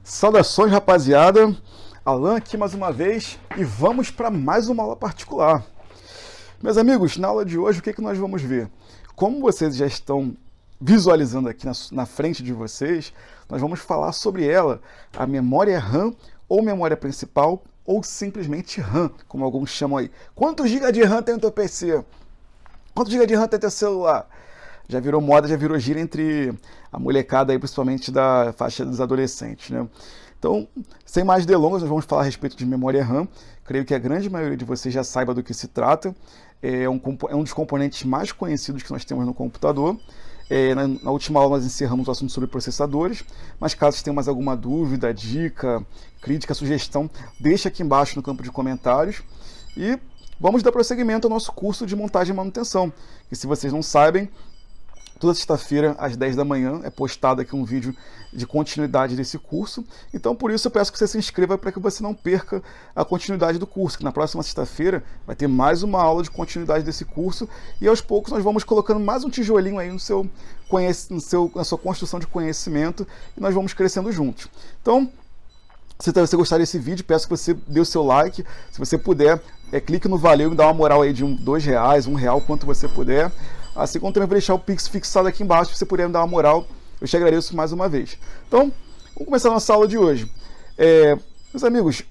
Saudações, rapaziada, Alan aqui mais uma vez e vamos para mais uma aula particular. Meus amigos, na aula de hoje o que nós vamos ver? Como vocês já estão visualizando aqui na frente de vocês, nós vamos falar sobre ela, a memória RAM ou memória principal ou simplesmente RAM, como alguns chamam aí. Quantos GB de RAM tem no teu PC? Quantos GB de RAM tem no teu celular? Já virou moda, já virou gíria entre a molecada aí, principalmente da faixa dos adolescentes, né? Então, sem mais delongas, nós vamos falar a respeito de memória RAM. Creio que a grande maioria de vocês já saiba do que se trata. É um dos componentes mais conhecidos que nós temos no computador. Na última aula nós encerramos o assunto sobre processadores, mas caso tenham mais alguma dúvida, dica, crítica, sugestão, deixa aqui embaixo no campo de comentários. E vamos dar prosseguimento ao nosso curso de montagem e manutenção, que se vocês não sabem, toda sexta-feira, às 10 da manhã, é postado aqui um vídeo de continuidade desse curso. Então, por isso, eu peço que você se inscreva para que você não perca a continuidade do curso, que na próxima sexta-feira vai ter mais uma aula de continuidade desse curso. E aos poucos nós vamos colocando mais um tijolinho aí na sua construção de conhecimento e nós vamos crescendo juntos. Então, se você gostar desse vídeo, peço que você dê o seu like. Se você puder, clique no valeu e dá uma moral aí de R$2, R$1, quanto você puder. Assim como também vou deixar o Pix fixado aqui embaixo, se você puder me dar uma moral, eu te agradeço mais uma vez. Então, vamos começar a nossa aula de hoje. Meus amigos,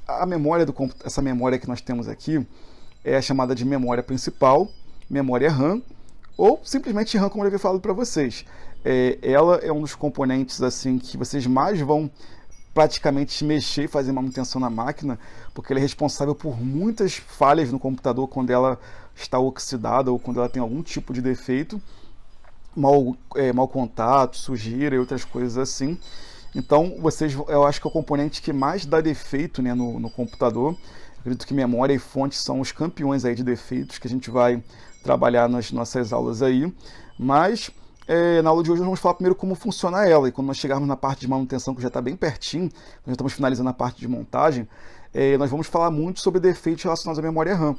essa memória que nós temos aqui é a chamada de memória principal, memória RAM, ou simplesmente RAM, como eu havia falado para vocês. Ela é um dos componentes assim que vocês mais vão praticamente mexer e fazer manutenção na máquina, porque ela é responsável por muitas falhas no computador quando ela está oxidada ou quando ela tem algum tipo de defeito, mau contato, sujeira e outras coisas assim. Então, eu acho que é o componente que mais dá defeito, né, no computador. Acredito que memória e fonte são os campeões aí de defeitos que a gente vai trabalhar nas nossas aulas aí, mas na aula de hoje nós vamos falar primeiro como funciona ela, e quando nós chegarmos na parte de manutenção, que já está bem pertinho, nós já estamos finalizando a parte de montagem, nós vamos falar muito sobre defeitos relacionados à memória RAM.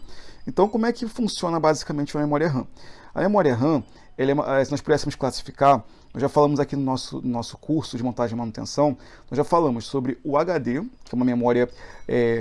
Então, como é que funciona basicamente a memória RAM? A memória RAM, se nós pudéssemos classificar, nós já falamos aqui no nosso curso de montagem e manutenção, nós já falamos sobre o HD, que é uma memória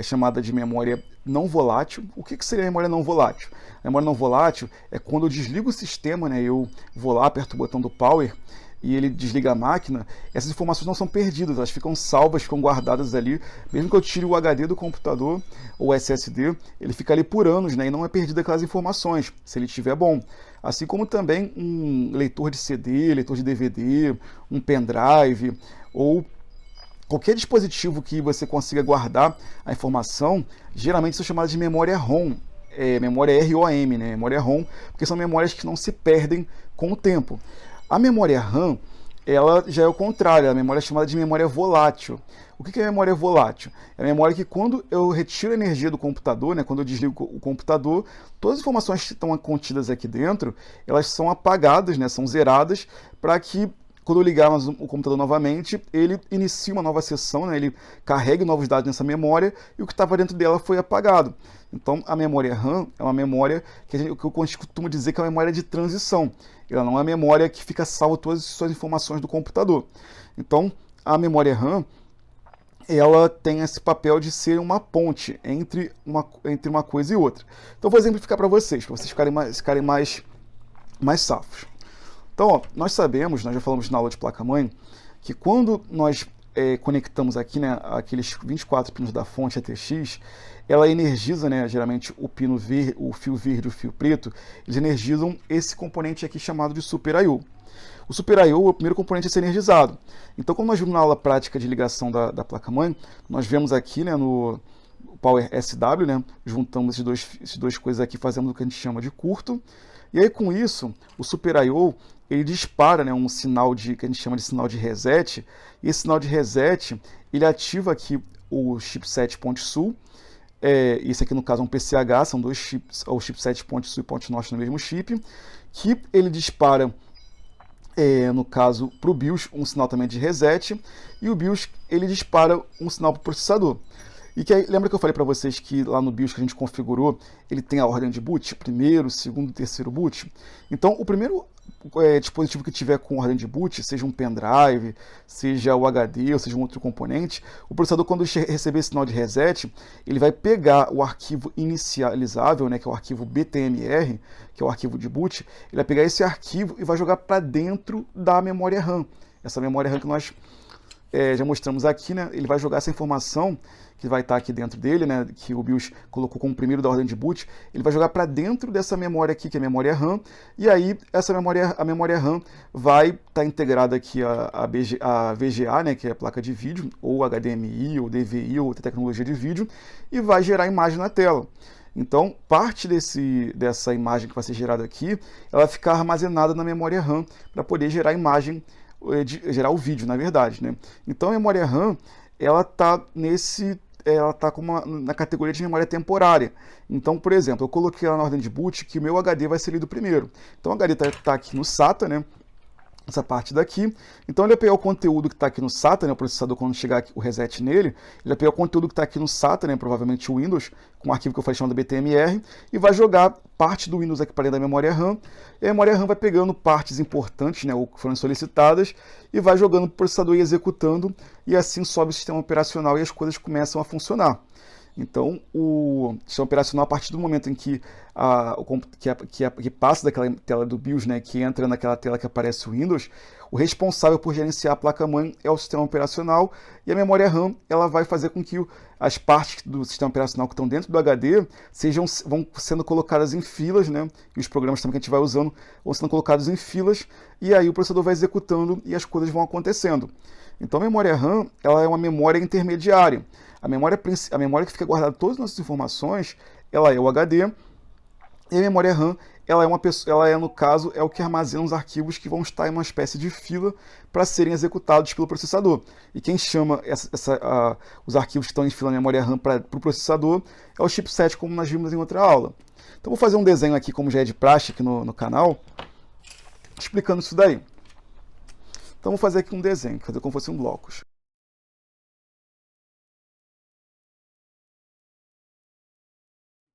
chamada de memória não volátil. O que seria a memória não volátil? A memória não volátil é quando eu desligo o sistema, né, eu vou lá, aperto o botão do power e ele desliga a máquina, essas informações não são perdidas, elas ficam salvas, ficam guardadas ali. Mesmo que eu tire o HD do computador ou SSD, ele fica ali por anos, né, e não é perdida aquelas informações, se ele estiver bom. Assim como também um leitor de CD, leitor de DVD, um pendrive ou qualquer dispositivo que você consiga guardar a informação, geralmente são chamadas de memória ROM, memória ROM, né? Memória ROM, porque são memórias que não se perdem com o tempo. A memória RAM, ela já é o contrário, a memória é chamada de memória volátil. O que é memória volátil? É a memória que quando eu retiro a energia do computador, né, quando eu desligo o computador, todas as informações que estão contidas aqui dentro, elas são apagadas, né, são zeradas, para que quando eu ligar o computador novamente, ele inicie uma nova sessão, né, ele carregue novos dados nessa memória e o que estava dentro dela foi apagado. Então, a memória RAM é uma memória que eu costumo dizer que é uma memória de transição. Ela não é uma memória que fica salva todas as suas informações do computador. Então, a memória RAM, ela tem esse papel de ser uma ponte entre uma coisa e outra. Então, vou exemplificar para vocês ficarem mais safos. Então, ó, nós já falamos na aula de placa-mãe, que quando nós conectamos aqui, né, aqueles 24 pinos da fonte ATX, ela energiza, né, geralmente o pino verde, o fio verde e o fio preto, eles energizam esse componente aqui chamado de Super I/O. O Super I/O é o primeiro componente a ser energizado. Então, como nós vimos na aula prática de ligação da placa-mãe, nós vemos aqui, né, no Power SW, né, juntamos esses dois coisas aqui, fazemos o que a gente chama de curto. E aí, com isso, o Super I/O ele dispara, né, um sinal que a gente chama de sinal de reset, e esse sinal de reset ele ativa aqui o chipset ponte sul, esse aqui no caso é um PCH, são dois chips, o chipset ponte sul e ponte norte no mesmo chip, que ele dispara, no caso, para o BIOS, um sinal também de reset, e o BIOS ele dispara um sinal para o processador. E que aí, lembra que eu falei para vocês que lá no BIOS que a gente configurou, ele tem a ordem de boot, primeiro, segundo e terceiro boot? Então, o primeiro dispositivo que tiver com ordem de boot, seja um pendrive, seja o HD ou seja um outro componente, o processador, quando receber esse sinal de reset, ele vai pegar o arquivo inicializável, né, que é o arquivo BTMR, que é o arquivo de boot, ele vai pegar esse arquivo e vai jogar para dentro da memória RAM. Essa memória RAM que nós já mostramos aqui, né? Ele vai jogar essa informação que vai estar aqui dentro dele, né? Que o BIOS colocou como primeiro da ordem de boot. Ele vai jogar para dentro dessa memória aqui, que é a memória RAM. E aí, a memória RAM vai estar integrada aqui a VGA, né? Que é a placa de vídeo, ou HDMI, ou DVI, ou outra tecnologia de vídeo, e vai gerar imagem na tela. Então, parte dessa imagem que vai ser gerada aqui, ela vai ficar armazenada na memória RAM para poder gerar imagem, gerar o vídeo, na verdade, né? Então a memória RAM, ela tá na categoria de memória temporária. Então, por exemplo, eu coloquei lá na ordem de boot que o meu HD vai ser lido primeiro. Então o HD tá aqui no SATA, né? Essa parte daqui. Então ele vai pegar o conteúdo que está aqui no SATA, né, o processador, quando chegar aqui, o reset nele, ele vai pegar o conteúdo que está aqui no SATA, né, provavelmente o Windows, com o arquivo que eu falei chamado BTMR, e vai jogar parte do Windows aqui para dentro da memória RAM, e a memória RAM vai pegando partes importantes, né, ou que foram solicitadas, e vai jogando para o processador e executando, e assim sobe o sistema operacional e as coisas começam a funcionar. Então, o sistema operacional, a partir do momento em que passa daquela tela do BIOS, né, que entra naquela tela que aparece o Windows, o responsável por gerenciar a placa-mãe é o sistema operacional, e a memória RAM ela vai fazer com que as partes do sistema operacional que estão dentro do HD vão sendo colocadas em filas, né, e os programas também que a gente vai usando vão sendo colocados em filas, e aí o processador vai executando e as coisas vão acontecendo. Então a memória RAM ela é uma memória intermediária. A memória que fica guardada todas as nossas informações, ela é o HD, e a memória RAM, no caso, é o que armazena os arquivos que vão estar em uma espécie de fila para serem executados pelo processador. E quem chama os arquivos que estão em fila na memória RAM para o processador é o chipset, como nós vimos em outra aula. Então vou fazer um desenho aqui, como já é de praxe aqui no canal, explicando isso daí. Então vou fazer aqui um desenho, fazer como se fosse um blocos.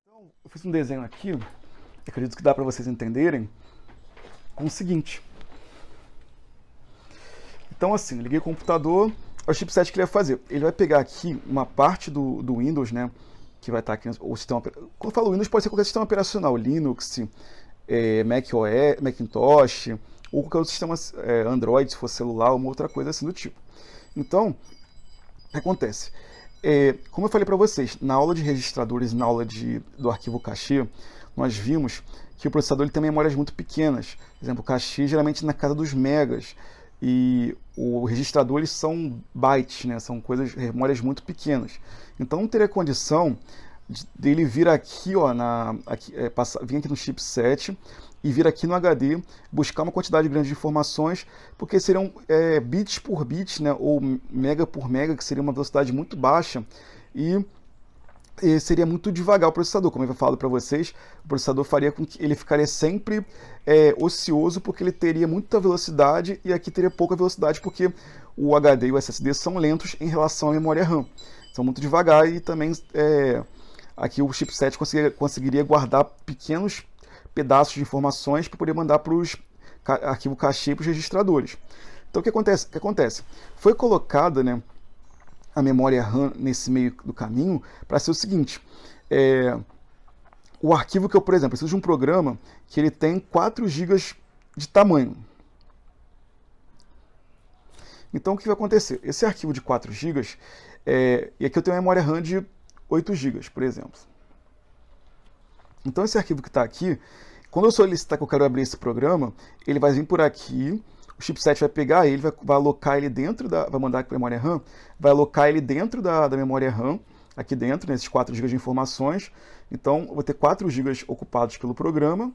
Então, eu fiz um desenho aqui, acredito que dá para vocês entenderem, com o seguinte. Então assim, liguei o computador, é o chipset que ele vai fazer. Ele vai pegar aqui uma parte do Windows, né, que vai estar aqui, o sistema, quando eu falo Windows, pode ser qualquer sistema operacional, Linux, macOS, Macintosh, ou qualquer outro sistema Android, se for celular, ou uma outra coisa assim do tipo. Então, o que acontece? Como eu falei para vocês, na aula de registradores, na aula do arquivo cache, nós vimos que o processador ele tem memórias muito pequenas. Por exemplo, o cache geralmente na casa dos megas, e o registrador eles são bytes, né? São memórias muito pequenas. Então não teria condição dele vir aqui, ó, vir aqui no chipset e vir aqui no HD, buscar uma quantidade grande de informações, porque seriam bits por bit, né, ou mega por mega, que seria uma velocidade muito baixa, e seria muito devagar o processador. Como eu falado para vocês, o processador faria com que ele ficaria sempre ocioso, porque ele teria muita velocidade, e aqui teria pouca velocidade, porque o HD e o SSD são lentos em relação à memória RAM. São muito devagar, e também aqui o chipset conseguiria guardar pequenos pedaços de informações para poder mandar para os arquivos cache para os registradores. Então o que acontece? Foi colocada, né, a memória RAM nesse meio do caminho para ser o seguinte: o arquivo que eu, por exemplo, preciso de um programa que ele tem 4 GB de tamanho. Então o que vai acontecer? Esse arquivo de 4 GB, e aqui eu tenho uma memória RAM de 8 GB, por exemplo. Então esse arquivo que está aqui, quando eu solicitar que eu quero abrir esse programa, ele vai vir por aqui, o chipset vai pegar ele, vai alocar ele dentro vai mandar para a memória RAM, vai alocar ele dentro da memória RAM, aqui dentro, nesses 4 GB de informações. Então eu vou ter 4 GB ocupados pelo programa,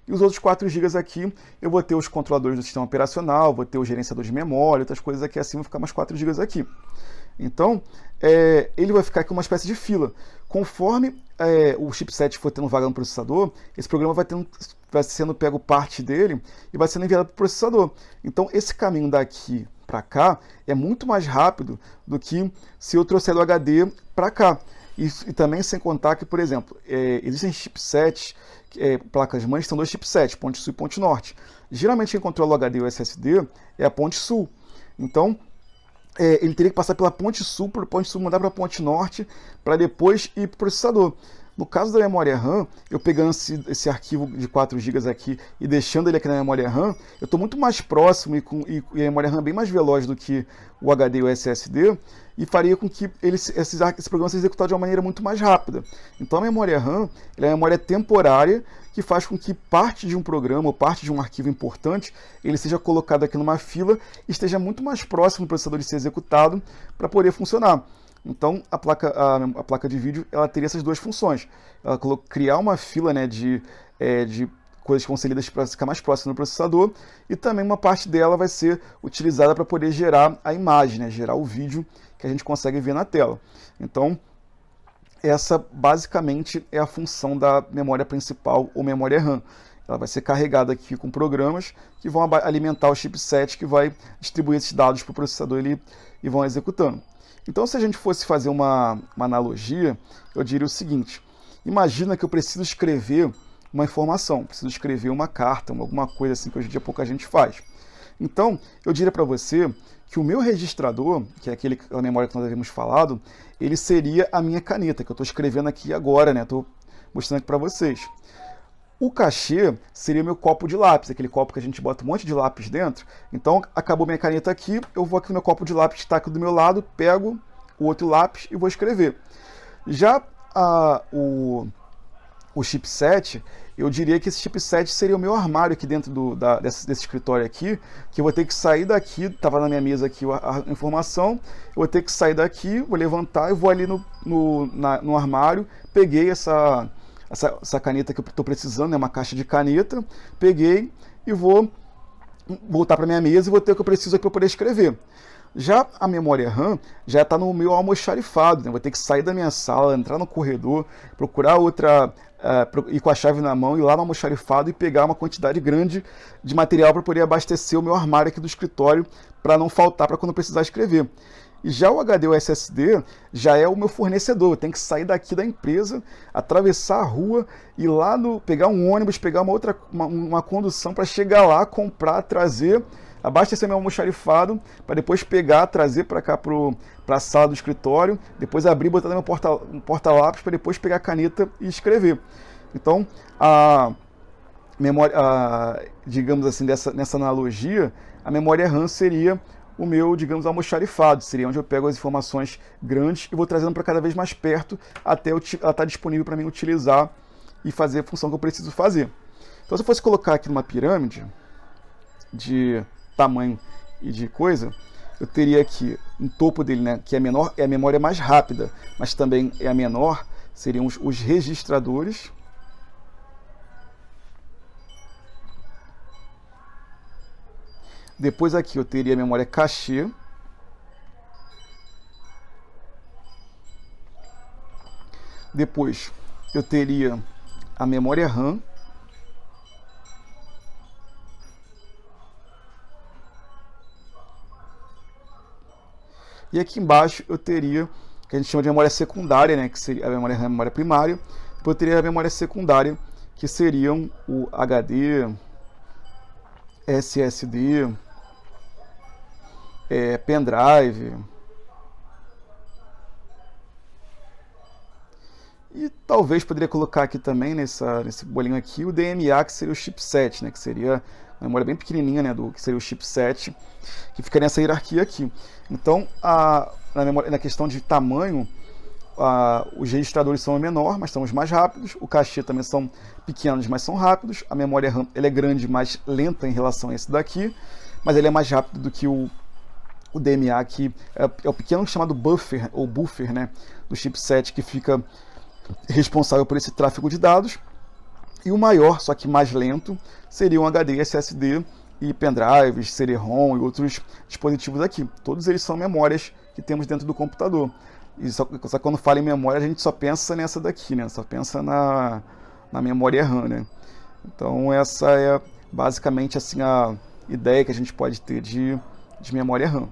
e os outros 4 GB aqui, eu vou ter os controladores do sistema operacional, vou ter o gerenciador de memória, outras coisas aqui assim, vão ficar mais 4 GB aqui. Então, ele vai ficar aqui uma espécie de fila. Conforme o chipset for tendo vaga no processador, esse programa vai sendo pego parte dele e vai sendo enviado para o processador. Então, esse caminho daqui para cá é muito mais rápido do que se eu trouxer do HD para cá. E também sem contar que, por exemplo, existem chipsets, placas-mães, são dois chipsets, ponte sul e ponte norte. Geralmente quem controla o HD e o SSD é a ponte sul. Então, ele teria que passar pela ponte sul, para a ponte sul mandar para a ponte norte, para depois ir para o processador. No caso da memória RAM, eu pegando esse arquivo de 4 GB aqui e deixando ele aqui na memória RAM, eu estou muito mais próximo e a memória RAM bem mais veloz do que o HD e o SSD, e faria com que esse programa seja executado de uma maneira muito mais rápida. Então a memória RAM é uma memória temporária que faz com que parte de um programa ou parte de um arquivo importante ele seja colocado aqui numa fila e esteja muito mais próximo do processador de ser executado para poder funcionar. Então, a placa de vídeo ela teria essas duas funções. Ela criar uma fila, né, de coisas que vão ser lidas para ficar mais próximo do processador, e também uma parte dela vai ser utilizada para poder gerar a imagem, né, gerar o vídeo que a gente consegue ver na tela. Então, essa basicamente é a função da memória principal ou memória RAM. Ela vai ser carregada aqui com programas que vão alimentar o chipset que vai distribuir esses dados para o processador e vão executando. Então, se a gente fosse fazer uma analogia, eu diria o seguinte: imagina que eu preciso escrever uma informação, preciso escrever uma carta, alguma coisa assim que hoje em dia pouca gente faz. Então, eu diria para você que o meu registrador, que é aquela memória que nós havíamos falado, ele seria a minha caneta, que eu estou escrevendo aqui agora, né? Estou mostrando aqui para vocês. O cachê seria o meu copo de lápis, aquele copo que a gente bota um monte de lápis dentro. Então, acabou minha caneta aqui, eu vou aqui no meu copo de lápis que está aqui do meu lado, pego o outro lápis e vou escrever. Já o chipset, eu diria que esse chipset seria o meu armário aqui dentro desse escritório aqui, que eu vou ter que sair daqui, estava na minha mesa aqui a informação, eu vou ter que sair daqui, vou levantar e vou ali no armário, peguei essa caneta que eu estou precisando, é uma caixa de caneta, peguei e vou voltar para minha mesa e vou ter o que eu preciso aqui para poder escrever. Já a memória RAM já está no meu almoxarifado, né? Vou ter que sair da minha sala, entrar no corredor, procurar outra, ir com a chave na mão, ir lá no almoxarifado e pegar uma quantidade grande de material para poder abastecer o meu armário aqui do escritório, para não faltar para quando eu precisar escrever. E já o HD ou SSD já é o meu fornecedor. Eu tenho que sair daqui da empresa, atravessar a rua, ir lá pegar um ônibus, pegar uma condução para chegar lá, comprar, trazer, abastecer meu almoxarifado, para depois pegar, trazer para cá para a sala do escritório, depois abrir, botar no meu porta-lápis para depois pegar a caneta e escrever. Então, a memória, digamos assim, nessa analogia, a memória RAM seria o meu, digamos, almoxarifado, seria onde eu pego as informações grandes e vou trazendo para cada vez mais perto até ela estar disponível para mim utilizar e fazer a função que eu preciso fazer. Então, se eu fosse colocar aqui numa pirâmide de tamanho e de coisa, eu teria aqui no topo dele, né, que é menor, é a memória mais rápida, mas também é a menor, seriam os registradores. Depois aqui eu teria a memória cachê. Depois eu teria a memória RAM. E aqui embaixo eu teria, que a gente chama de memória secundária, né, que seria a memória RAM, a memória primária. Depois eu teria a memória secundária, que seriam o HD, SSD, pendrive. E talvez poderia colocar aqui também, nesse bolinho aqui, o DMA, que seria o chipset, né, que seria uma memória bem pequenininha, né, que seria o chipset, que fica nessa hierarquia aqui. Então, na questão de tamanho, os registradores são menor, mas são os mais rápidos. O cachê também são pequenos, mas são rápidos. A memória RAM ela é grande, mas lenta em relação a esse daqui, mas ele é mais rápido do que o DMA, que é o pequeno chamado buffer, ou buffer, né, do chipset, que fica responsável por esse tráfego de dados. E o maior, só que mais lento, seria um HD, SSD e pendrives, CD-ROM e outros dispositivos aqui. Todos eles são memórias que temos dentro do computador. E só quando fala em memória, a gente só pensa nessa daqui, né? Só pensa na memória RAM, né? Então essa é basicamente assim a ideia que a gente pode ter de de memória RAM.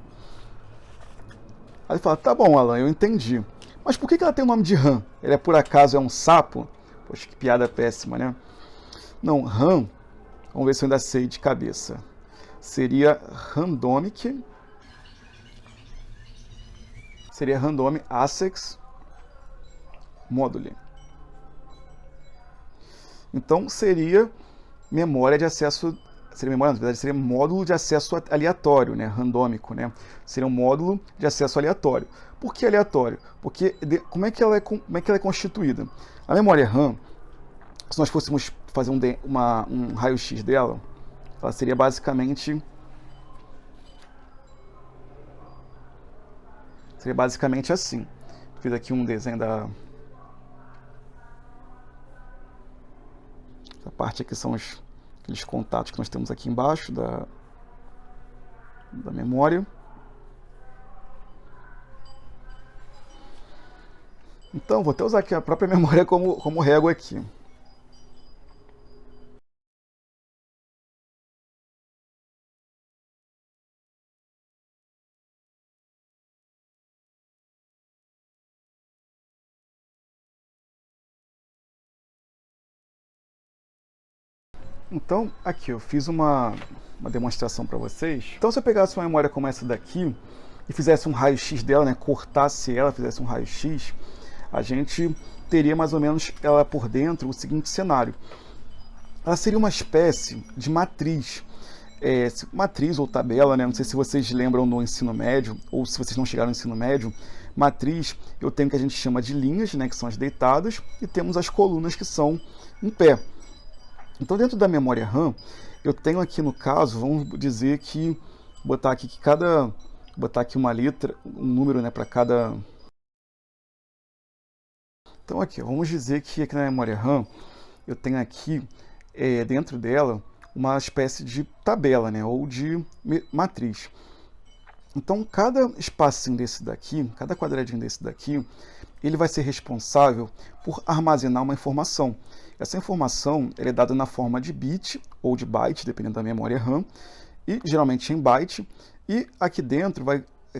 Aí ele fala, tá bom, Alan, eu entendi. Mas por que ela tem o nome de RAM? Ele por acaso é um sapo? Poxa, que piada péssima, né? Não, RAM, vamos ver se eu ainda sei de cabeça. Seria Randomic Access Module. Então seria memória de acesso, seria memória, na verdade seria módulo de acesso aleatório, né, randômico, né? Seria um módulo de acesso aleatório. Por que aleatório? Porque como é que ela é constituída? A memória RAM, se nós fôssemos fazer um raio-x dela, ela seria basicamente assim. Fiz aqui um desenho da parte aqui, são aqueles contatos que nós temos aqui embaixo da memória. Então, vou até usar aqui a própria memória como régua aqui. Então, aqui eu fiz uma demonstração para vocês. Então, se eu pegasse uma memória como essa daqui e fizesse um raio-x dela, né, cortasse ela, fizesse um raio-x, a gente teria mais ou menos ela por dentro o seguinte cenário. Ela seria uma espécie de matriz. Matriz ou tabela, né? Não sei se vocês lembram do ensino médio, ou se vocês não chegaram no ensino médio. Matriz, eu tenho o que a gente chama de linhas, né, que são as deitadas, e temos as colunas, que são em pé. Então, dentro da memória RAM, eu tenho aqui no caso, vamos dizer que, botar aqui uma letra, um número, né, para cada. Então aqui, vamos dizer que aqui na memória RAM, eu tenho aqui, dentro dela, uma espécie de tabela, né, ou de matriz. Então, cada espacinho desse daqui, cada quadradinho desse daqui, ele vai ser responsável por armazenar uma informação. Essa informação é dada na forma de bit ou de byte, dependendo da memória RAM, e geralmente em byte. E aqui dentro,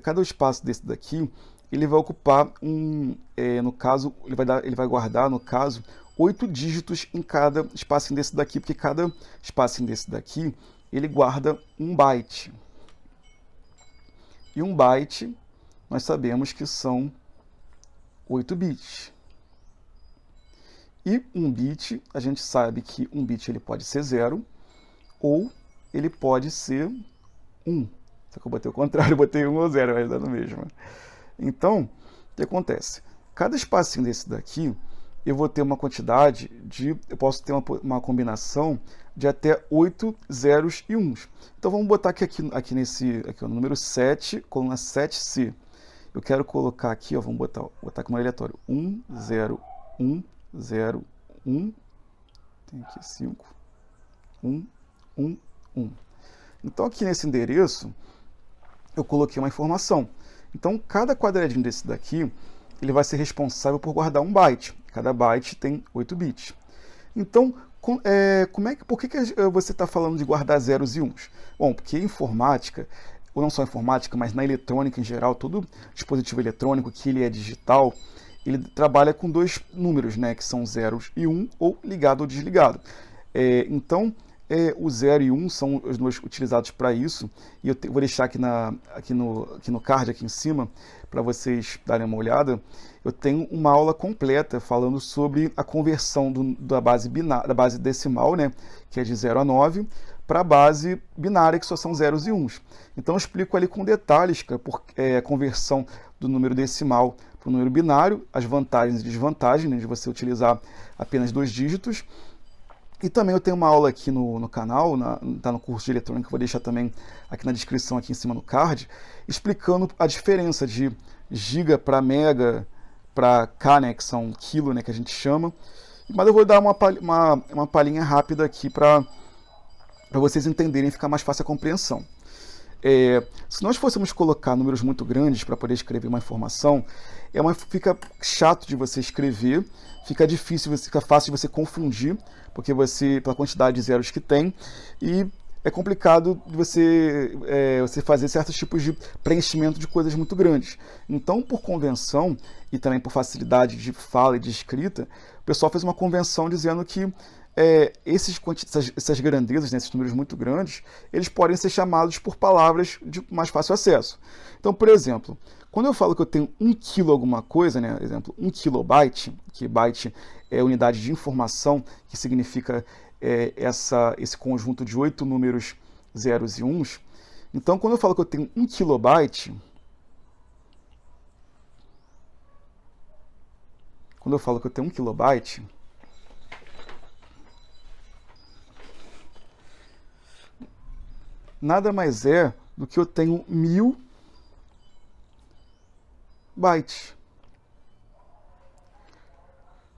cada espaço desse daqui, ele vai ocupar no caso, ele vai guardar, no caso, 8 dígitos em cada espacinho desse daqui, porque cada espacinho desse daqui, ele guarda um byte. E um byte, nós sabemos que são 8 bits. E um bit, a gente sabe que um bit ele pode ser 0 ou ele pode ser 1. Só que eu botei o contrário, eu botei 1 ou 0, vai dar no mesmo. Então, o que acontece? Cada espacinho desse daqui, eu vou ter uma quantidade eu posso ter uma combinação de até 8 zeros e 1s. Então vamos botar aqui no número 7, coluna 7C. Eu quero colocar aqui, ó, vamos botar como aleatório, 1, 0, 1, 0, 1, tem aqui 5, 1, 1, 1. Então aqui nesse endereço, eu coloquei uma informação. Então cada quadradinho desse daqui, ele vai ser responsável por guardar um byte. Cada byte tem 8 bits. Então, por que você está falando de guardar zeros e uns? Bom, porque informática, ou não só informática, mas na eletrônica em geral, todo dispositivo eletrônico que ele é digital, ele trabalha com dois números, né, que são zeros e 1, ou ligado ou desligado. Então, o 0 e 1 são os números utilizados para isso, e eu vou deixar aqui no card, aqui em cima, para vocês darem uma olhada. Eu tenho uma aula completa falando sobre a conversão da base decimal, né, que é de 0 a 9, para a base binária, que só são zeros e 1s. Então eu explico ali com detalhes a conversão do número decimal para o número binário, as vantagens e desvantagens, né, de você utilizar apenas 2 dígitos. E também eu tenho uma aula aqui no canal, tá no curso de eletrônica, vou deixar também aqui na descrição, aqui em cima no card, explicando a diferença de giga para mega, para K, né, que são quilo, né, que a gente chama. Mas eu vou dar uma palhinha rápida aqui para vocês entenderem e ficar mais fácil a compreensão. Se nós fôssemos colocar números muito grandes para poder escrever uma informação, fica chato de você escrever, fica fácil de você confundir, porque pela quantidade de zeros que tem, e é complicado você fazer certos tipos de preenchimento de coisas muito grandes. Então, por convenção e também por facilidade de fala e de escrita, o pessoal fez uma convenção dizendo que essas grandezas, né, esses números muito grandes, eles podem ser chamados por palavras de mais fácil acesso. Então, por exemplo, quando eu falo que eu tenho 1 quilo alguma coisa, né, exemplo, 1 kilobyte, que byte é unidade de informação, que significa esse conjunto de 8 números zeros e uns. Então, quando eu falo que eu tenho 1 kilobyte, nada mais é do que eu tenho 1000 bytes.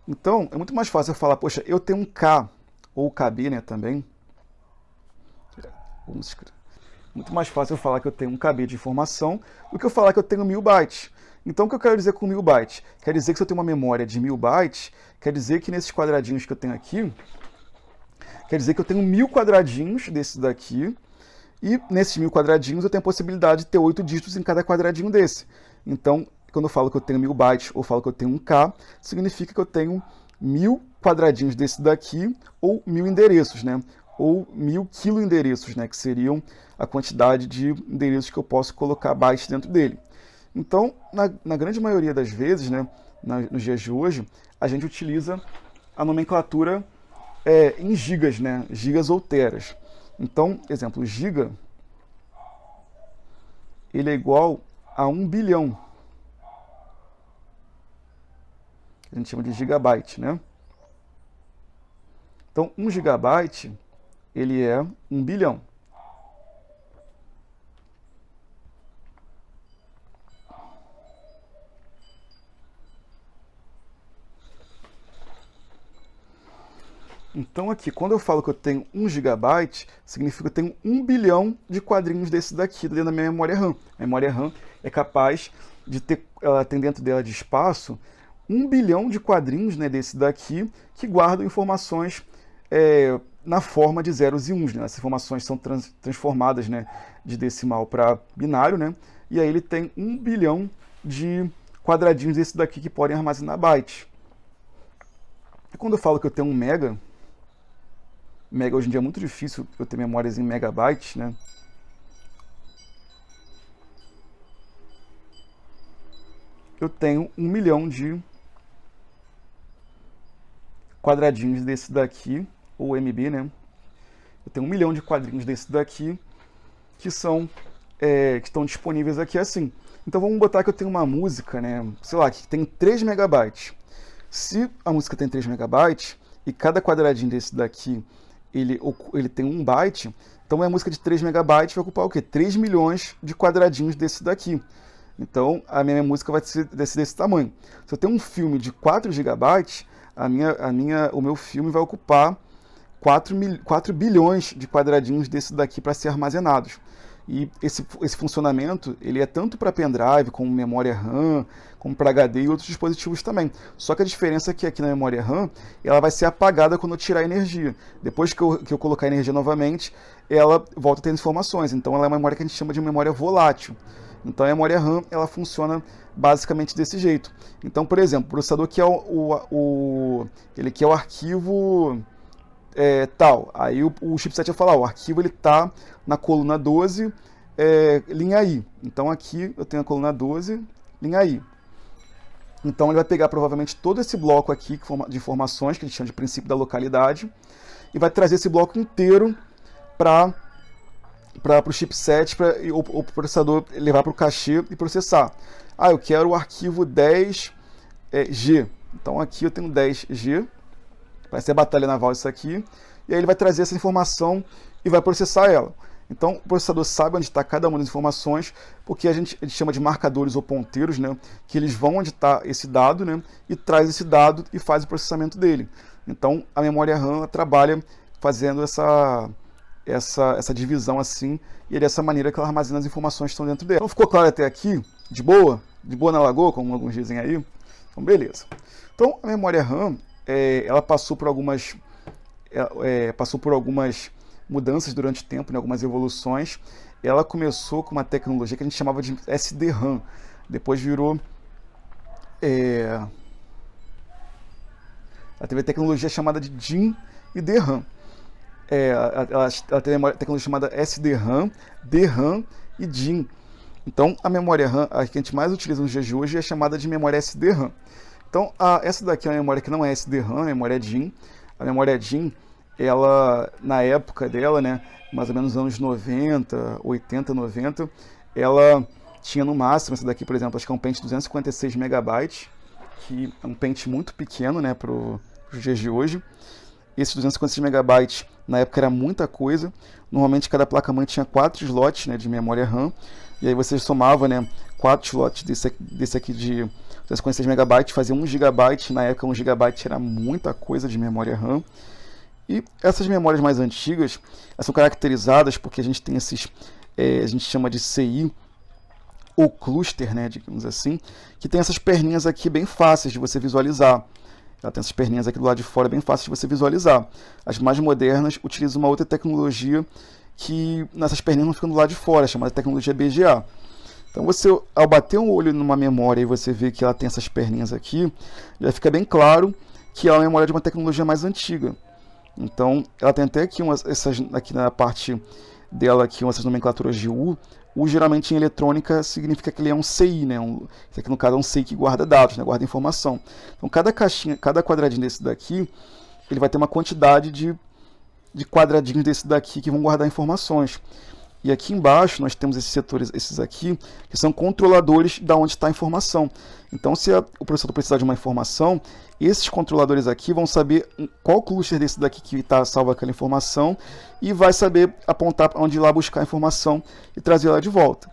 Então, é muito mais fácil eu falar, poxa, eu tenho um K, ou KB, né, também. Muito mais fácil eu falar que eu tenho um KB de informação do que eu falar que eu tenho 1000 bytes. Então, o que eu quero dizer com 1000 bytes? Quer dizer que se eu tenho uma memória de 1000 bytes, quer dizer que nesses quadradinhos que eu tenho aqui, quer dizer que eu tenho 1000 quadradinhos desses daqui, e nesses 1000 quadradinhos eu tenho a possibilidade de ter 8 dígitos em cada quadradinho desse. Então, quando eu falo que eu tenho 1000 bytes ou falo que eu tenho um K, significa que eu tenho 1000 quadradinhos desse daqui, ou 1000 endereços, né? Ou 1000 kiloendereços, né? Que seriam a quantidade de endereços que eu posso colocar bytes dentro dele. Então, na grande maioria das vezes, né, nos dias de hoje, a gente utiliza a nomenclatura em gigas, né? Gigas ou teras. Então, exemplo, giga, ele é igual a 1 bilhão. A gente chama de gigabyte, né? Então, 1 gigabyte, ele é 1 bilhão. Então aqui, quando eu falo que eu tenho 1 gigabyte, significa que eu tenho 1 bilhão de quadrinhos desse daqui dentro da minha memória RAM. A memória RAM é capaz de ter, ela tem dentro dela de espaço 1 bilhão de quadrinhos, né, desse daqui, que guardam informações na forma de zeros e uns, né? Essas informações são transformadas, né, de decimal para binário, né? E aí ele tem 1 bilhão de quadradinhos desse daqui que podem armazenar bytes. E quando eu falo que eu tenho 1 mega hoje em dia é muito difícil eu ter memórias em megabytes, né? Eu tenho 1 milhão de quadradinhos desse daqui, ou MB, né? Eu tenho 1 milhão de quadrinhos desse daqui que estão disponíveis aqui assim. Então vamos botar que eu tenho uma música, né? Sei lá, que tem 3 megabytes. Se a música tem 3 megabytes e cada quadradinho desse daqui ele tem 1 byte, então a música de 3 megabytes vai ocupar o quê? 3 milhões de quadradinhos desse daqui. Então a minha música vai ser desse tamanho. Se eu tenho um filme de 4 gigabytes, o meu filme vai ocupar 4 bilhões de quadradinhos desse daqui para ser armazenados. E esse funcionamento ele é tanto para pendrive, como memória RAM, como para HD e outros dispositivos também. Só que a diferença é que aqui na memória RAM, ela vai ser apagada quando eu tirar a energia. Depois que eu colocar a energia novamente, ela volta a ter informações. Então ela é uma memória que a gente chama de memória volátil. Então a memória RAM ela funciona basicamente desse jeito. Então, por exemplo, o processador que é ele quer o arquivo tal. Aí o chipset vai falar, o arquivo está na coluna 12, linha I. Então aqui eu tenho a coluna 12, linha I. Então ele vai pegar provavelmente todo esse bloco aqui de informações, que a gente chama de princípio da localidade, e vai trazer esse bloco inteiro para o chipset, o processador levar para o cachê e processar. Eu quero o arquivo 10G. Então aqui eu tenho 10G. Vai ser batalha naval isso aqui. E aí ele vai trazer essa informação e vai processar ela. Então o processador sabe onde está cada uma das informações, porque a gente chama de marcadores ou ponteiros, né? Que eles vão onde está esse dado, né? E traz esse dado e faz o processamento dele. Então a memória RAM trabalha fazendo essa divisão assim, e é dessa maneira que ela armazena as informações que estão dentro dela. Então ficou claro até aqui? De boa? De boa na lagoa, como alguns dizem aí? Então beleza. Então a memória RAM ela passou por algumas mudanças durante o tempo, né, algumas evoluções. Ela começou com uma tecnologia que a gente chamava de SDRAM, depois virou... ela teve a tecnologia chamada de DIMM e DRAM. Ela tem a tecnologia chamada SDRAM, DRAM e DIMM. Então, a memória RAM, a que a gente mais utiliza nos dias de hoje, é chamada de memória SDRAM. Então, essa daqui é uma memória que não é SDRAM, é uma memória DIMM. A memória DIMM, ela, na época dela, né, mais ou menos nos anos 90, 80, 90, ela tinha no máximo, essa daqui, por exemplo, acho que é um pente de 256 MB, que é um pente muito pequeno, né, para os dias de hoje. Esse 256 MB na época era muita coisa. Normalmente cada placa-mãe tinha 4 slots, né, de memória RAM. E aí você somava, né, 4 slots desse aqui de 256 MB, fazia 1 GB. Na época 1 GB era muita coisa de memória RAM. E essas memórias mais antigas, elas são caracterizadas porque a gente tem esses, a gente chama de CI, ou cluster, né, digamos assim, que tem essas perninhas aqui bem fáceis de você visualizar. Ela tem essas perninhas aqui do lado de fora bem fáceis de você visualizar. As mais modernas utilizam uma outra tecnologia que nessas perninhas não ficam do lado de fora, chamada tecnologia BGA. Então você, ao bater um olho numa memória e você vê que ela tem essas perninhas aqui, já fica bem claro que ela é uma memória de uma tecnologia mais antiga. Então ela tem até aqui, aqui na parte dela, aqui, essas nomenclaturas de U. U geralmente em eletrônica significa que ele é um CI, né? Isso aqui no caso é um CI que guarda dados, né? Guarda informação. Então cada caixinha, cada quadradinho desse daqui, ele vai ter uma quantidade de quadradinhos desse daqui que vão guardar informações. E aqui embaixo nós temos esses setores, esses aqui, que são controladores de onde está a informação. Então se o processador precisar de uma informação, esses controladores aqui vão saber qual cluster desse daqui que está salvo aquela informação e vai saber apontar para onde ir lá buscar a informação e trazer ela de volta.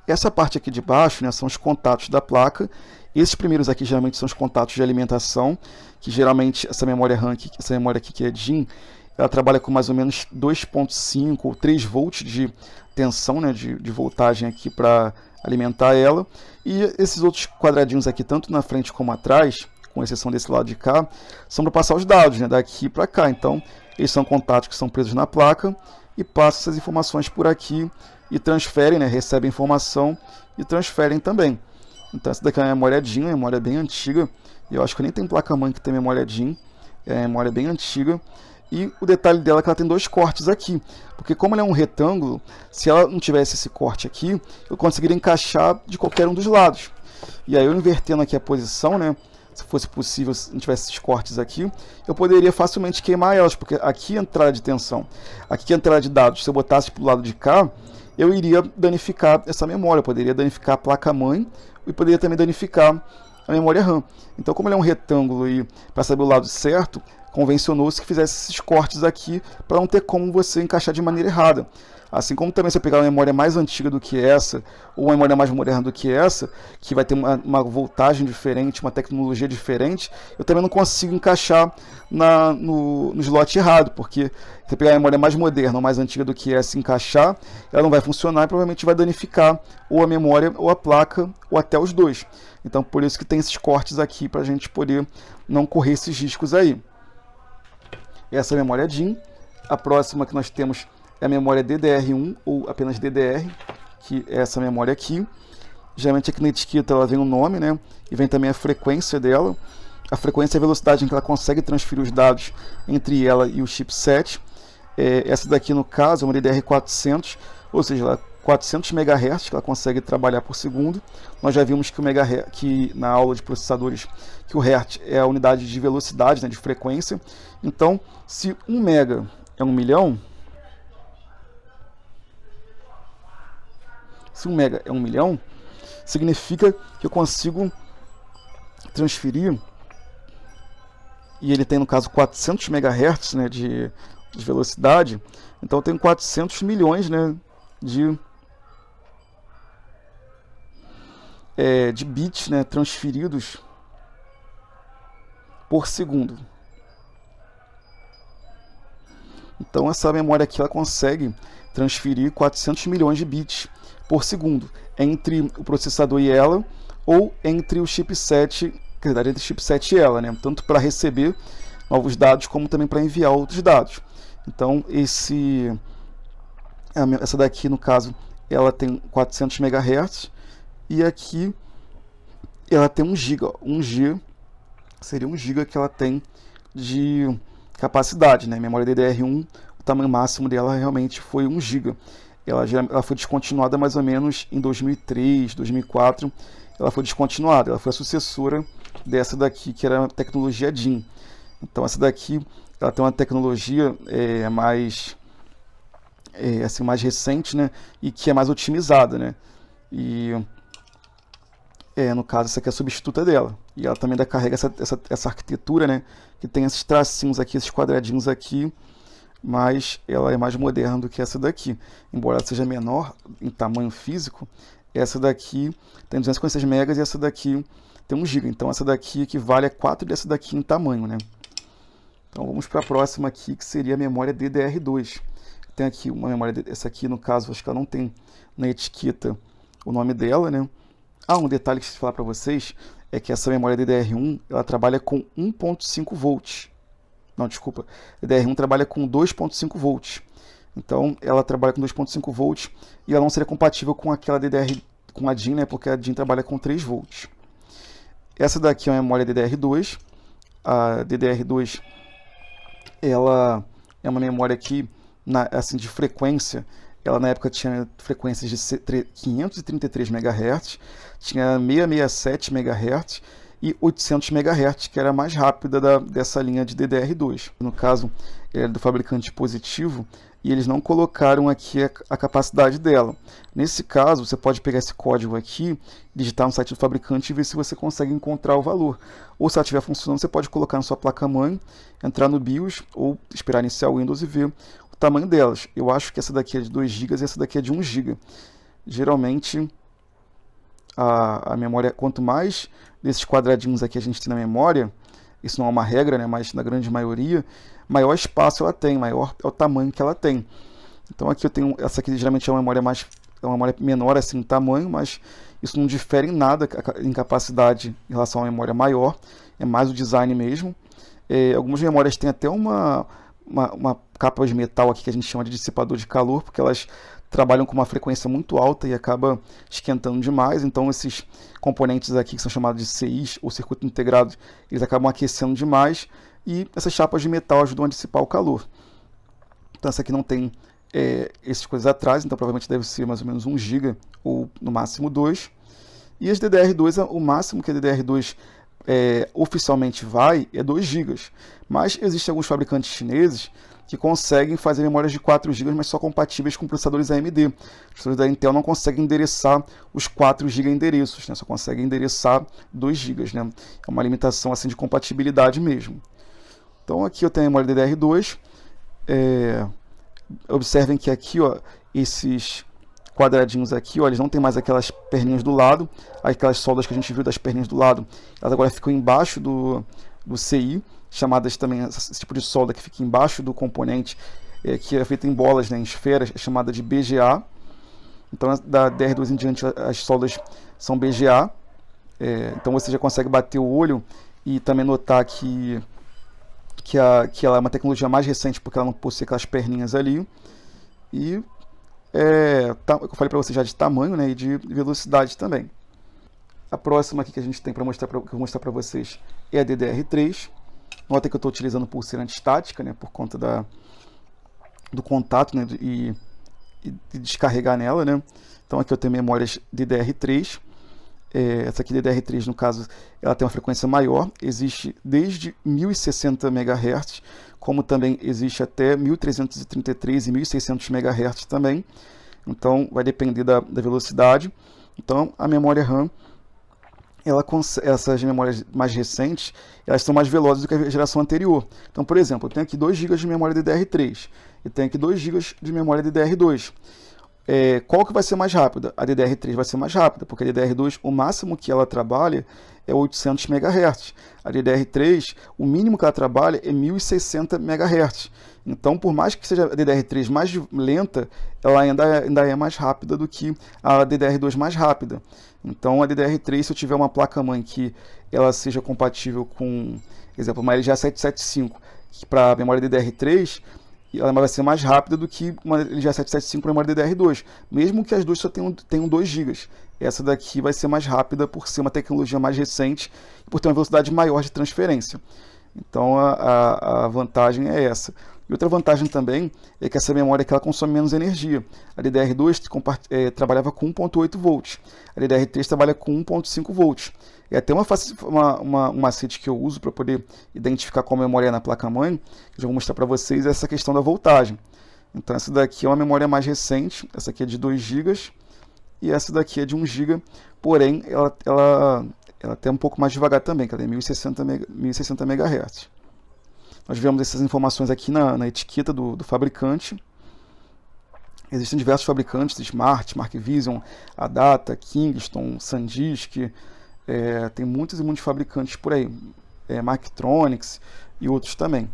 Essa parte aqui de baixo, né, são os contatos da placa. Esses primeiros aqui geralmente são os contatos de alimentação, que geralmente essa memória RAM, essa memória aqui que é DIMM, ela trabalha com mais ou menos 2,5 ou 3 volts de tensão, né, de voltagem aqui para alimentar ela. E esses outros quadradinhos aqui, tanto na frente como atrás, com exceção desse lado de cá, são para passar os dados, né, daqui para cá. Então, eles são contatos que são presos na placa e passam essas informações por aqui e transferem, né, recebem informação e transferem também. Então, essa daqui é uma memória DIMM, uma memória bem antiga. E eu acho que nem tem placa-mãe que tem memória DIMM, é uma memória bem antiga. E o detalhe dela é que ela tem 2 cortes aqui, porque como ela é um retângulo, se ela não tivesse esse corte aqui, eu conseguiria encaixar de qualquer um dos lados. E aí eu invertendo aqui a posição, né, se fosse possível, se não tivesse esses cortes aqui, eu poderia facilmente queimar elas, porque aqui é a entrada de tensão, aqui é a entrada de dados. Se eu botasse para o lado de cá, eu iria danificar essa memória, eu poderia danificar a placa-mãe e poderia também danificar a memória RAM. Então, como ele é um retângulo e para saber o lado certo, convencionou-se que fizesse esses cortes aqui para não ter como você encaixar de maneira errada. Assim como também se eu pegar uma memória mais antiga do que essa, ou uma memória mais moderna do que essa, que vai ter uma voltagem diferente, uma tecnologia diferente, eu também não consigo encaixar no slot errado, porque se eu pegar uma memória mais moderna ou mais antiga do que essa e encaixar, ela não vai funcionar e provavelmente vai danificar ou a memória, ou a placa, ou até os dois. Então por isso que tem esses cortes aqui, para a gente poder não correr esses riscos aí. Essa é a memória DIMM. A próxima que nós temos é a memória DDR1 ou apenas DDR, que é essa memória aqui. Geralmente aqui na etiqueta ela vem o nome, né? E vem também a frequência dela. A frequência é a velocidade em que ela consegue transferir os dados entre ela e o chipset. Essa daqui no caso é uma DDR400, ou seja, ela 400 MHz que ela consegue trabalhar por segundo. Nós já vimos que o megahertz, que na aula de processadores, que o Hertz é a unidade de velocidade, né, de frequência. Então, se 1 mega é 1 milhão, se 1 mega é 1 milhão, significa que eu consigo transferir, e ele tem no caso 400 MHz, né, de velocidade, então eu tenho 400 milhões, né, de bits, né, transferidos por segundo. Então essa memória aqui ela consegue transferir 400 milhões de bits por segundo entre o processador e ela, ou entre o chipset, quer dizer, entre o chipset e ela, né, tanto para receber novos dados como também para enviar outros dados. Então essa daqui, no caso, ela tem 400 MHz, e aqui ela tem 1 GB. 1 GB seria 1 GB que ela tem de capacidade, né? Memória DDR1, o tamanho máximo dela realmente foi 1 GB. Ela foi descontinuada mais ou menos em 2003, 2004. Ela foi descontinuada, ela foi a sucessora dessa daqui, que era a tecnologia DIN. Então essa daqui, ela tem uma tecnologia assim, mais recente, né? E que é mais otimizada, né? E no caso, essa aqui é a substituta dela. E ela também ainda carrega essa arquitetura, né? Que tem esses tracinhos aqui, esses quadradinhos aqui, mas ela é mais moderna do que essa daqui. Embora ela seja menor em tamanho físico, essa daqui tem 256 MB e essa daqui tem 1 GB. Então essa daqui equivale a 4 dessa daqui em tamanho, né? Então vamos para a próxima aqui, que seria a memória DDR2. Tem aqui uma memória, essa aqui no caso, acho que ela não tem na etiqueta o nome dela, né? Um detalhe que eu preciso falar para vocês é que essa memória DDR1, ela trabalha com 1.5 volts. Não, desculpa. DDR1 trabalha com 2.5 volts. Então, ela trabalha com 2.5 volts e ela não seria compatível com aquela DDR, com a DIN, né? Porque a DIN trabalha com 3 volts. Essa daqui é uma memória DDR2. A DDR2, ela é uma memória que, assim, de frequência, ela na época tinha frequências de 533 MHz, tinha 667 MHz e 800 MHz, que era a mais rápida dessa linha de DDR2. No caso, é do fabricante Positivo, e eles não colocaram aqui a capacidade dela. Nesse caso, você pode pegar esse código aqui, digitar no site do fabricante e ver se você consegue encontrar o valor. Ou se ela estiver funcionando, você pode colocar na sua placa-mãe, entrar no BIOS ou esperar iniciar o Windows e ver o tamanho delas. Eu acho que essa daqui é de 2 GB e essa daqui é de 1 GB. Geralmente, a memória, quanto mais desses quadradinhos aqui a gente tem na memória, isso não é uma regra, né, mas na grande maioria, maior espaço ela tem, maior é o tamanho que ela tem. Então aqui eu tenho, essa aqui geralmente é uma memória menor assim em tamanho, mas isso não difere em nada em capacidade em relação à memória maior, é mais o design mesmo. Algumas memórias têm até uma capa de metal aqui que a gente chama de dissipador de calor, porque elas trabalham com uma frequência muito alta e acaba esquentando demais. Então esses componentes aqui, que são chamados de CIs ou circuito integrado, eles acabam aquecendo demais e essas chapas de metal ajudam a dissipar o calor. Então essa aqui não tem essas coisas atrás, então provavelmente deve ser mais ou menos 1 GB ou no máximo 2. E as DDR2, o máximo que a DDR2 oficialmente vai é 2 GB. Mas existem alguns fabricantes chineses que conseguem fazer memórias de 4 GB, mas só compatíveis com processadores AMD. Os processadores da Intel não conseguem endereçar os 4 GB endereços, né? Só conseguem endereçar 2 GB. Né? É uma limitação assim, de compatibilidade mesmo. Então aqui eu tenho a memória DDR2. Observem que aqui, ó, esses quadradinhos aqui, ó, eles não tem mais aquelas perninhas do lado, aquelas soldas que a gente viu das perninhas do lado, elas agora ficam embaixo do CI, chamadas também, esse tipo de solda que fica embaixo do componente, que é feita em bolas, né, em esferas, é chamada de BGA. Então da DR2 em diante as soldas são BGA, então você já consegue bater o olho e também notar que ela é uma tecnologia mais recente, porque ela não possui aquelas perninhas ali. E eu falei para você já de tamanho, né, e de velocidade também. A próxima aqui que a gente tem que eu vou mostrar para vocês é a DDR3. Nota que eu estou utilizando pulseira antistática, né, por conta do contato, né, e descarregar nela, né. Então aqui eu tenho memórias DDR3. Essa aqui DDR3, no caso, ela tem uma frequência maior, existe desde 1060 MHz, como também existe até 1333 e 1600 MHz também. Então vai depender da velocidade. Então a memória RAM, essas memórias mais recentes, elas são mais velozes do que a geração anterior. Então, por exemplo, eu tenho aqui 2 GB de memória DDR3 e tenho aqui 2 GB de memória DDR2. Qual que vai ser mais rápida? A DDR3 vai ser mais rápida, porque a DDR2, o máximo que ela trabalha é 800 MHz. A DDR3, o mínimo que ela trabalha é 1060 MHz. Então, por mais que seja a DDR3 mais lenta, ela ainda é mais rápida do que a DDR2 mais rápida. Então, a DDR3, se eu tiver uma placa-mãe que ela seja compatível com, por exemplo, uma LGA 775, para a memória DDR3, e ela vai ser mais rápida do que uma LGA 775 memória DDR2, mesmo que as duas só tenham 2 GB. Essa daqui vai ser mais rápida por ser uma tecnologia mais recente e por ter uma velocidade maior de transferência. Então a vantagem é essa. E outra vantagem também é que essa memória aqui, ela consome menos energia. A DDR2 trabalhava com 1.8 volts, a DDR3 trabalha com 1.5 volts. E até um macete que eu uso para poder identificar qual memória é na placa-mãe, que eu já vou mostrar para vocês, é essa questão da voltagem. Então essa daqui é uma memória mais recente, essa aqui é de 2 GB e essa daqui é de 1 GB, porém ela é um pouco mais devagar também, que ela é 1060 MHz. Nós vemos essas informações aqui na etiqueta do fabricante. Existem diversos fabricantes, Smart, Markvision, Adata, Kingston, SanDisk, tem muitos e muitos fabricantes por aí, Marktronics e outros também.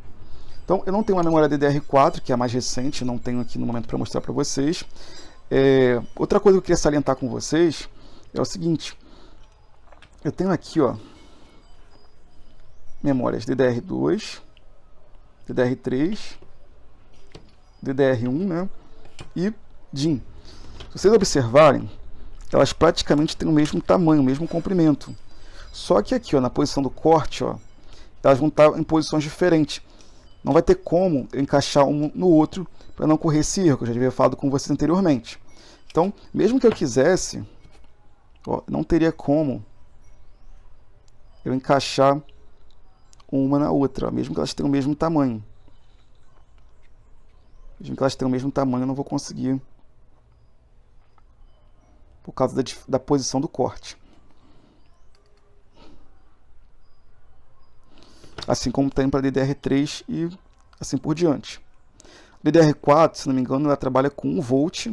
Então eu não tenho uma memória DDR4, que é a mais recente, não tenho aqui no momento para mostrar para vocês. Outra coisa que eu queria salientar com vocês é o seguinte, eu tenho aqui, ó, memórias DDR2, DDR3, DDR1, né, e DIMM. Se vocês observarem, elas praticamente têm o mesmo tamanho, o mesmo comprimento. Só que aqui, ó, na posição do corte, ó, elas vão estar em posições diferentes. Não vai ter como eu encaixar um no outro para não correr esse erro, que eu já havia falado com vocês anteriormente. Então, mesmo que eu quisesse, ó, não teria como eu encaixar uma na outra, ó, mesmo que elas tenham o mesmo tamanho. Mesmo que elas tenham o mesmo tamanho, eu não vou conseguir, por causa da posição do corte. Assim como tem para DDR3 e assim por diante. DDR4, se não me engano, ela trabalha com 1 volt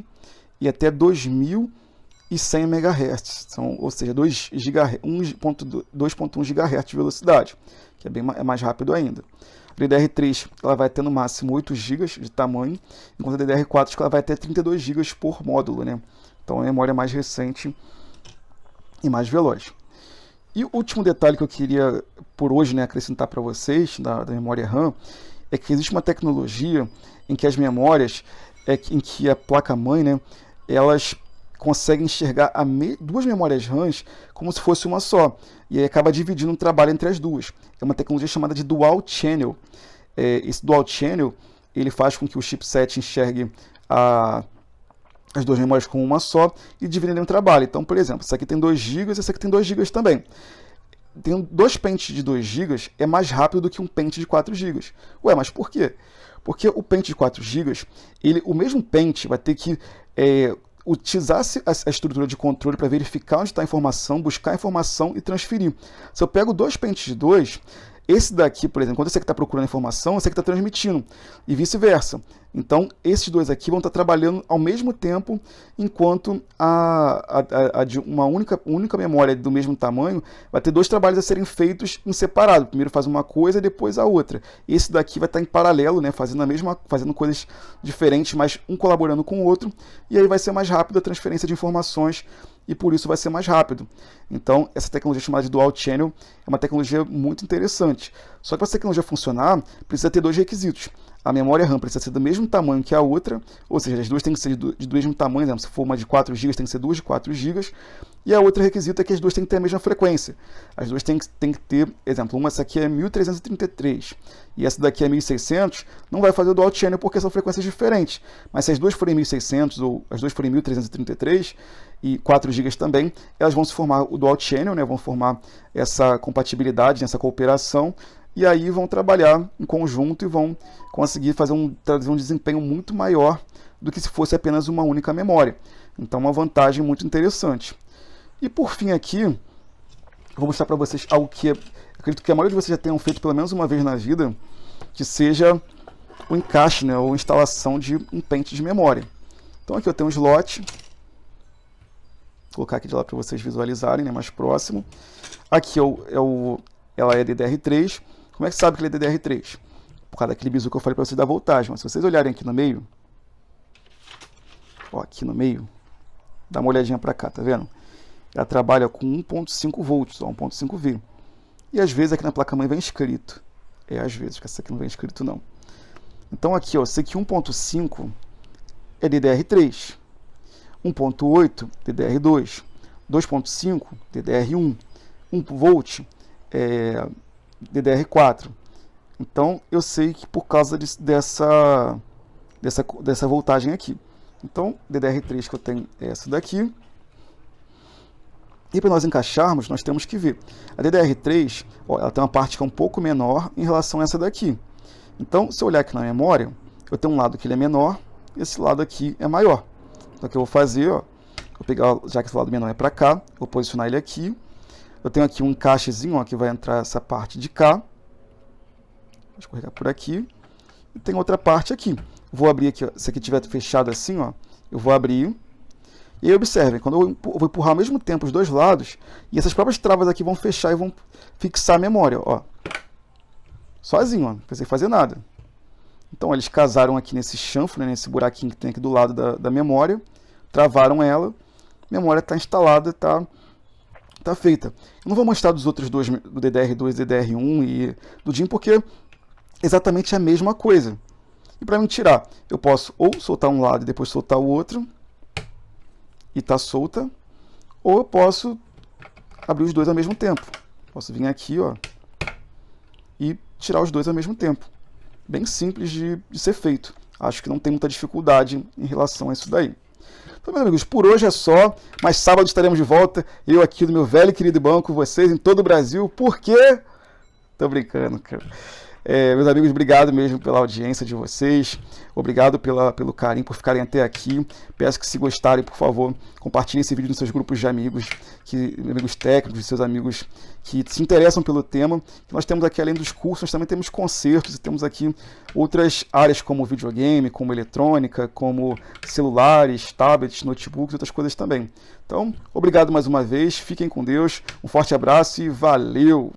e até 2100 MHz, ou seja, 2.1 GHz de velocidade, que é mais rápido ainda. A DDR3 ela vai ter no máximo 8 GB de tamanho, enquanto a DDR4 ela vai ter 32 GB por módulo, né? Então é uma memória mais recente e mais veloz. E o último detalhe que eu queria, por hoje, né, acrescentar para vocês, da memória RAM, é que existe uma tecnologia em que as memórias, em que a placa-mãe, né, elas conseguem enxergar duas memórias RAMs como se fosse uma só, e aí acaba dividindo o trabalho entre as duas. É uma tecnologia chamada de Dual Channel. Esse Dual Channel ele faz com que o chipset enxergue as duas memórias com uma só e dividindo o trabalho. Então, por exemplo, essa aqui tem 2 GB e essa aqui tem 2 GB também. Tem 2 pentes de 2 GB é mais rápido do que um pente de 4 GB. Ué, mas por quê? Porque o pente de 4 GB, o mesmo pente vai ter que utilizar a estrutura de controle para verificar onde está a informação, buscar a informação e transferir. Se eu pego 2 pentes de 2, esse daqui, por exemplo, quando esse aqui está procurando informação, esse aqui está transmitindo, e vice-versa. Então, esses dois aqui vão estar trabalhando ao mesmo tempo, enquanto de uma única memória do mesmo tamanho vai ter 2 trabalhos a serem feitos em separado. Primeiro faz uma coisa, depois a outra. Esse daqui vai estar em paralelo, né, fazendo coisas diferentes, mas um colaborando com o outro, e aí vai ser mais rápido a transferência de informações, e por isso vai ser mais rápido. Então, essa tecnologia chamada de Dual Channel é uma tecnologia muito interessante. Só que para essa tecnologia funcionar, precisa ter 2 requisitos. A memória RAM precisa ser do mesmo tamanho que a outra, ou seja, as duas têm que ser do mesmo tamanho, né? Se for uma de 4 GB, tem que ser 2 de 4 GB. E a outra requisito é que as duas têm que ter a mesma frequência. As duas têm que ter, exemplo, essa aqui é 1333 e essa daqui é 1600, não vai fazer o Dual Channel porque são frequências diferentes. Mas se as duas forem 1600 ou as duas forem 1333 e 4 GB também, elas vão se formar o Dual Channel, né? Vão formar essa compatibilidade, essa cooperação, e aí vão trabalhar em conjunto e vão conseguir trazer um desempenho muito maior do que se fosse apenas uma única memória. Então, uma vantagem muito interessante. E por fim aqui, eu vou mostrar para vocês algo que acredito que a maioria de vocês já tenham feito pelo menos uma vez na vida, que seja o encaixe, né, ou instalação de um pente de memória. Então aqui eu tenho um slot, vou colocar aqui de lá para vocês visualizarem, né, mais próximo. Aqui ela é DDR3. Como é que sabe que ele é DDR3? Por causa daquele bizu que eu falei para vocês da voltagem. Mas se vocês olharem aqui no meio, ó, aqui no meio, dá uma olhadinha para cá, tá vendo? Ela trabalha com 1.5 volts, 1.5 V. E às vezes aqui na placa-mãe vem escrito. Às vezes, porque essa aqui não vem escrito não. Então aqui, ó, eu sei que 1.5 é DDR3, 1.8 DDR2, 2.5 DDR1, 1 volt é DDR4. Então eu sei que por causa dessa voltagem aqui. Então DDR3 que eu tenho é essa daqui. E para nós encaixarmos, nós temos que ver. A DDR3, ó, ela tem uma parte que é um pouco menor em relação a essa daqui. Então, se eu olhar aqui na memória, eu tenho um lado que ele é menor, esse lado aqui é maior. Então, o que eu vou fazer, ó, vou pegar, já que esse lado menor é para cá, vou posicionar ele aqui. Eu tenho aqui um encaixezinho, ó, que vai entrar essa parte de cá. Vou escorregar por aqui. E tem outra parte aqui. Vou abrir aqui, ó, se aqui estiver fechado assim, ó, eu vou abrir. E aí observem, quando eu vou empurrar ao mesmo tempo os dois lados, e essas próprias travas aqui vão fechar e vão fixar a memória, ó. Sozinho, ó, não precisei fazer nada. Então eles casaram aqui nesse chanfro, né, nesse buraquinho que tem aqui do lado da memória, travaram ela, a memória está instalada, tá feita. Eu não vou mostrar dos outros dois, do DDR2, DDR1 e do DIMM, porque é exatamente a mesma coisa. E para me tirar, eu posso ou soltar um lado e depois soltar o outro, e tá solta, ou eu posso abrir os dois ao mesmo tempo. Posso vir aqui, ó, e tirar os dois ao mesmo tempo. Bem simples de ser feito. Acho que não tem muita dificuldade em relação a isso daí. Então, meus amigos, por hoje é só, mas sábado estaremos de volta, eu aqui no meu velho e querido banco, vocês em todo o Brasil, por quê? Tô brincando, cara. Meus amigos, obrigado mesmo pela audiência de vocês, obrigado pelo carinho, por ficarem até aqui. Peço que, se gostarem, por favor, compartilhem esse vídeo nos seus grupos de amigos, amigos técnicos, seus amigos que se interessam pelo tema. Nós temos aqui, além dos cursos, nós também temos concertos e temos aqui outras áreas como videogame, como eletrônica, como celulares, tablets, notebooks e outras coisas também. Então, obrigado mais uma vez, fiquem com Deus, um forte abraço e valeu!